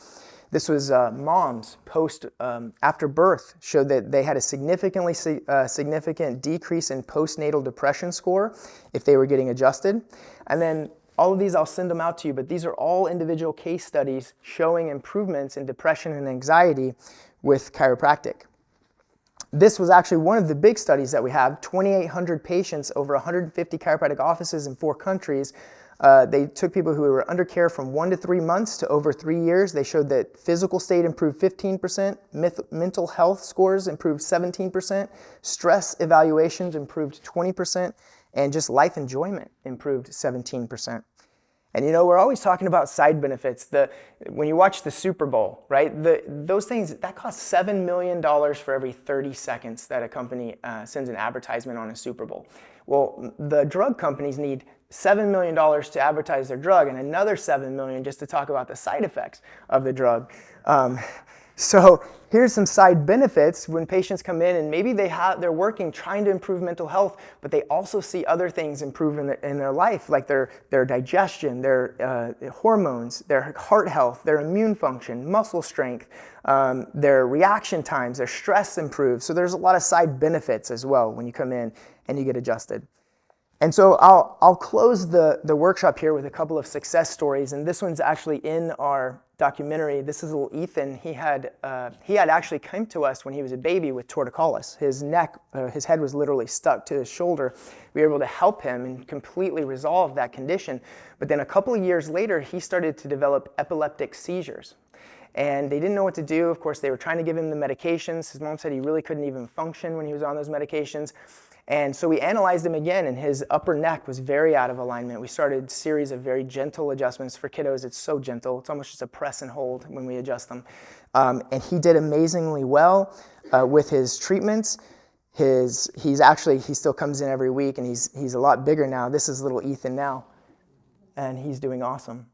This was moms after birth showed that they had a significant decrease in postnatal depression score if they were getting adjusted. And then all of these, I'll send them out to you, but these are all individual case studies showing improvements in depression and anxiety with chiropractic. This was actually one of the big studies that we have, 2,800 patients, over 150 chiropractic offices in 4 countries. They took people who were under care from 1 to 3 months to over 3 years. They showed that physical state improved 15%, mental health scores improved 17%, stress evaluations improved 20%, and just life enjoyment improved 17%. And you know, we're always talking about side benefits. When you watch the Super Bowl, right? Those things, that costs $7 million for every 30 seconds that a company sends an advertisement on a Super Bowl. Well, the drug companies need $7 million to advertise their drug and another $7 million just to talk about the side effects of the drug. So here's some side benefits when patients come in and maybe they're working trying to improve mental health, but they also see other things improve in their life, like their digestion, their hormones, their heart health, their immune function, muscle strength, their reaction times, their stress improves. So there's a lot of side benefits as well when you come in and you get adjusted. And so I'll close the workshop here with a couple of success stories, and this one's actually in our documentary. This is little Ethan. He had actually come to us when he was a baby with torticollis. His head was literally stuck to his shoulder. We were able to help him and completely resolve that condition. But then a couple of years later, he started to develop epileptic seizures. And they didn't know what to do. Of course, they were trying to give him the medications. His mom said he really couldn't even function when he was on those medications. And so we analyzed him again, and his upper neck was very out of alignment. We started a series of very gentle adjustments. For kiddos, it's so gentle. It's almost just a press and hold when we adjust them. And he did amazingly well with his treatments. He still comes in every week, and he's a lot bigger now. This is little Ethan now, and he's doing awesome.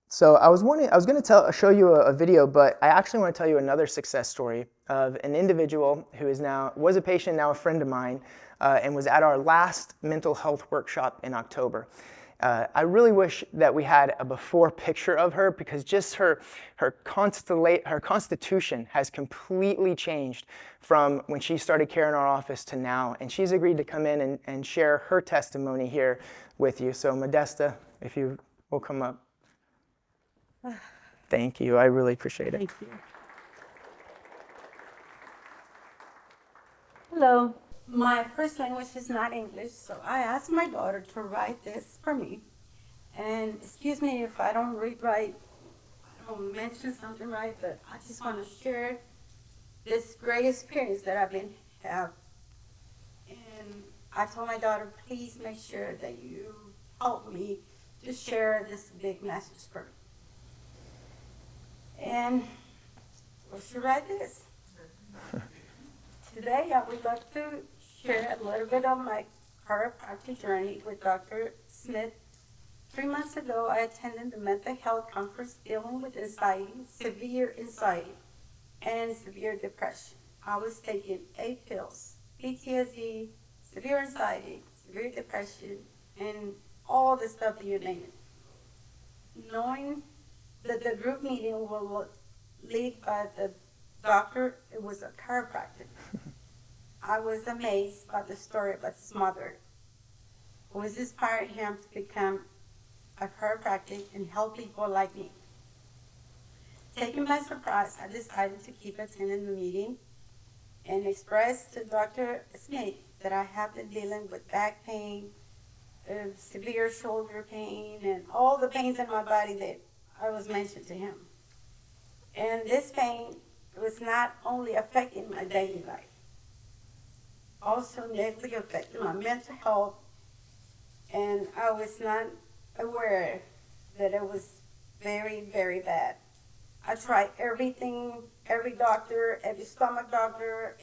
So I was going to show you a video, but I actually want to tell you another success story of an individual who was a patient, now a friend of mine, and was at our last mental health workshop in October. I really wish that we had a before picture of her, because just her constitution has completely changed from when she started care in our office to now. And she's agreed to come in and share her testimony here with you. So Modesta, if you will come up. Thank you. I really appreciate it. Thank you. Hello. My first language is not English, so I asked my daughter to write this for me. And excuse me if I don't read right, I don't mention something right, but I just want to share this great experience that I've been having. And I told my daughter, please make sure that you help me to share this big message for me. And what should I do? Today, I would like to share a little bit of my chiropractic journey with Dr. Smith. 3 months ago, I attended the mental health conference dealing with anxiety, severe anxiety, and severe depression. I was taking 8 pills, PTSD, severe anxiety, severe depression, and all the stuff that you name it. Knowing that the group meeting was led by the doctor, it was a chiropractor. I was amazed by the story about his mother, who was inspired him to become a chiropractic and help people like me. Taken by surprise, I decided to keep attending the meeting and expressed to Dr. Smith that I have been dealing with back pain, severe shoulder pain, and all the pains in my body that I was mentioned to him. And this pain was not only affecting my daily life, also negatively affecting my mental health, and I was not aware that it was very, very bad. I tried everything, every doctor, every stomach doctor,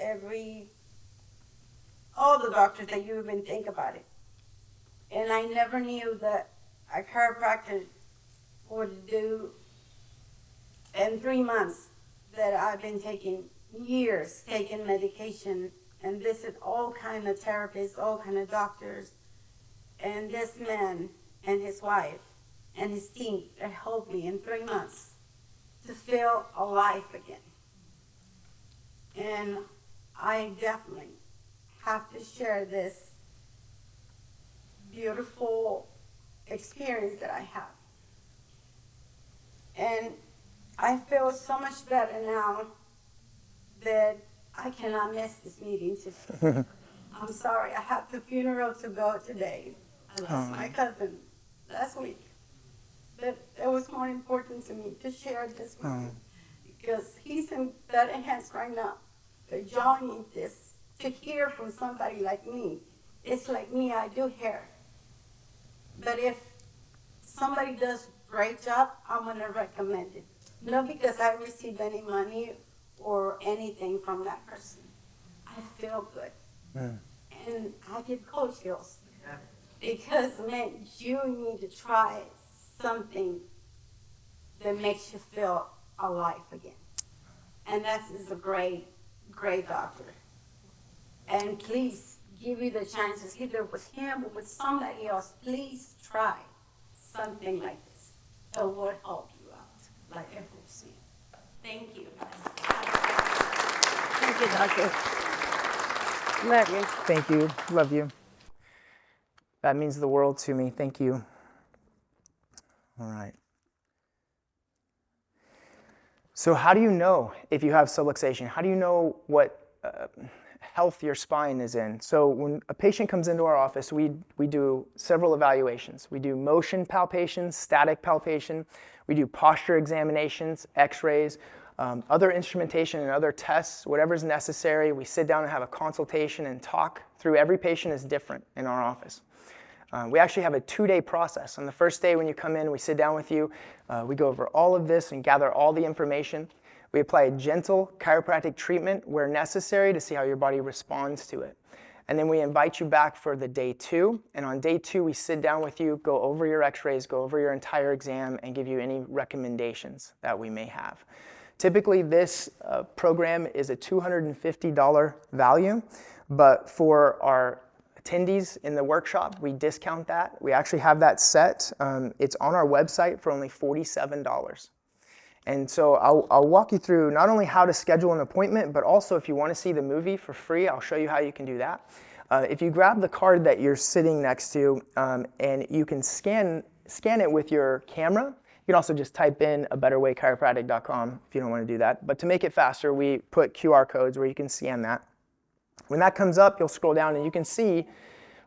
all the doctors that you even think about it. And I never knew that a chiropractor would do in 3 months that I've been taking years, taking medication and visit all kind of therapists, all kind of doctors. And this man and his wife and his team that helped me in 3 months to feel alive again. And I definitely have to share this beautiful experience that I have. And I feel so much better now that I cannot miss this meeting today. I'm sorry, I have the funeral to go today. I lost my cousin last week. But it was more important to me to share this with you because he's in better hands right now. But John needs this to hear from somebody like me. It's like me, I do hair. But if somebody does a great job, I'm going to recommend it. Not because I receive any money or anything from that person. I feel good. And I get coach skills. Because, man, you need to try something that makes you feel alive again. And that is a great, great doctor. And please, give you the chances, either with him or with somebody else, please try something like this. It will help you out, like it helps me. Thank you. Thank you, doctor. Love you. Thank you. Love you. That means the world to me. Thank you. All right. So how do you know if you have subluxation? How do you know what health your spine is in? So when a patient comes into our office, we do several evaluations. We do motion palpations, static palpation. We do posture examinations, x-rays, other instrumentation and other tests, whatever is necessary. We sit down and have a consultation and talk through. Every patient is different in our office. We actually have a 2-day process. On the first day when you come in, we sit down with you. We go over all of this and gather all the information. We apply a gentle chiropractic treatment where necessary to see how your body responds to it. And then we invite you back for the day 2. And on day 2, we sit down with you, go over your x-rays, go over your entire exam, and give you any recommendations that we may have. Typically, this program is a $250 value, but for our attendees in the workshop, we discount that. We actually have that set. It's on our website for only $47. And so I'll walk you through not only how to schedule an appointment, but also if you want to see the movie for free, I'll show you how you can do that. If you grab the card that you're sitting next to and you can scan it with your camera, you can also just type in betterwaychiropractic.com if you don't want to do that. But to make it faster, we put QR codes where you can scan that. When that comes up, you'll scroll down and you can see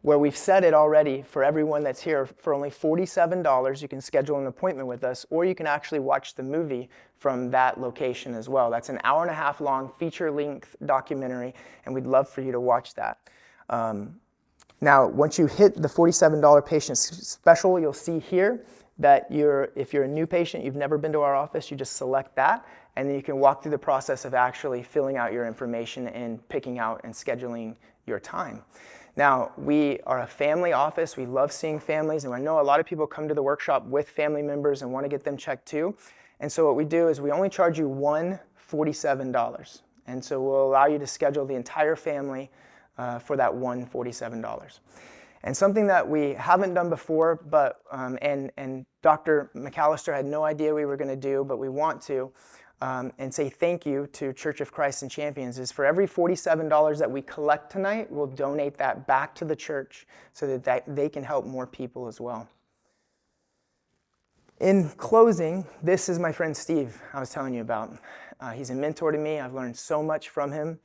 where we've set it already for everyone that's here. For only $47, you can schedule an appointment with us, or you can actually watch the movie from that location as well. That's an 1.5 hour long feature-length documentary, and we'd love for you to watch that. Now, once you hit the $47 patient special, you'll see here that if you're a new patient, you've never been to our office, you just select that, and then you can walk through the process of actually filling out your information and picking out and scheduling your time. Now, we are a family office. We love seeing families, and I know a lot of people come to the workshop with family members and want to get them checked too. And so what we do is we only charge you $147. And so we'll allow you to schedule the entire family for that $147. And something that we haven't done before, but and Dr. McAllister had no idea we were going to do, but we want to, and say thank you to Church of Christ and Champions, is for every $47 that we collect tonight, we'll donate that back to the church so that they can help more people as well. In closing, this is my friend Steve I was telling you about. He's a mentor to me. I've learned so much from him.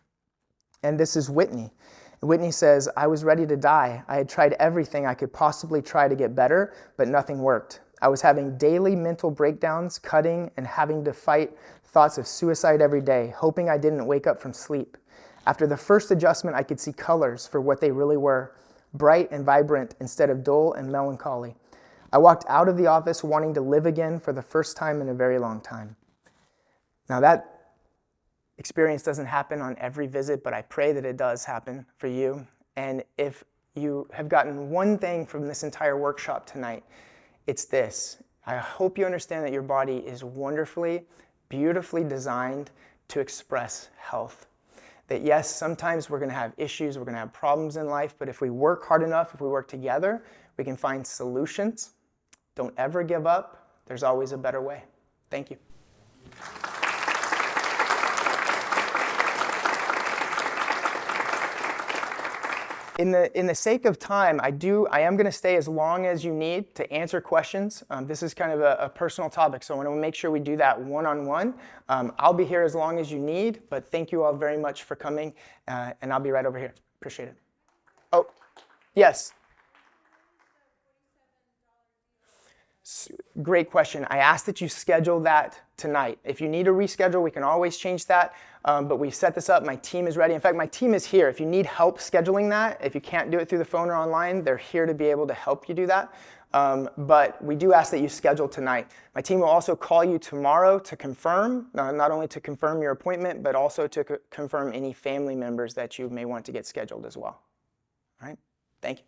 And this is Whitney. Whitney says, I was ready to die. I had tried everything I could possibly try to get better, but nothing worked. I was having daily mental breakdowns, cutting, and having to fight thoughts of suicide every day, hoping I didn't wake up from sleep. After the first adjustment, I could see colors for what they really were, bright and vibrant instead of dull and melancholy. I walked out of the office wanting to live again for the first time in a very long time. Now that experience doesn't happen on every visit, but I pray that it does happen for you. And if you have gotten one thing from this entire workshop tonight, it's this. I hope you understand that your body is wonderfully, beautifully designed to express health. That yes, sometimes we're going to have issues, we're going to have problems in life, but if we work hard enough, if we work together, we can find solutions. Don't ever give up. There's always a better way. Thank you. In the sake of time, I am going to stay as long as you need to answer questions. This is kind of a personal topic, so I want to make sure we do that one-on-one. I'll be here as long as you need, but thank you all very much for coming, and I'll be right over here. Appreciate it. Oh, yes. Great question. I asked that you schedule that tonight. If you need to reschedule, we can always change that, but we've set this up. My team is ready. In fact, my team is here. If you need help scheduling that, if you can't do it through the phone or online, they're here to be able to help you do that. But we do ask that you schedule tonight. My team will also call you tomorrow to confirm, not only to confirm your appointment, but also to confirm any family members that you may want to get scheduled as well. All right? Thank you.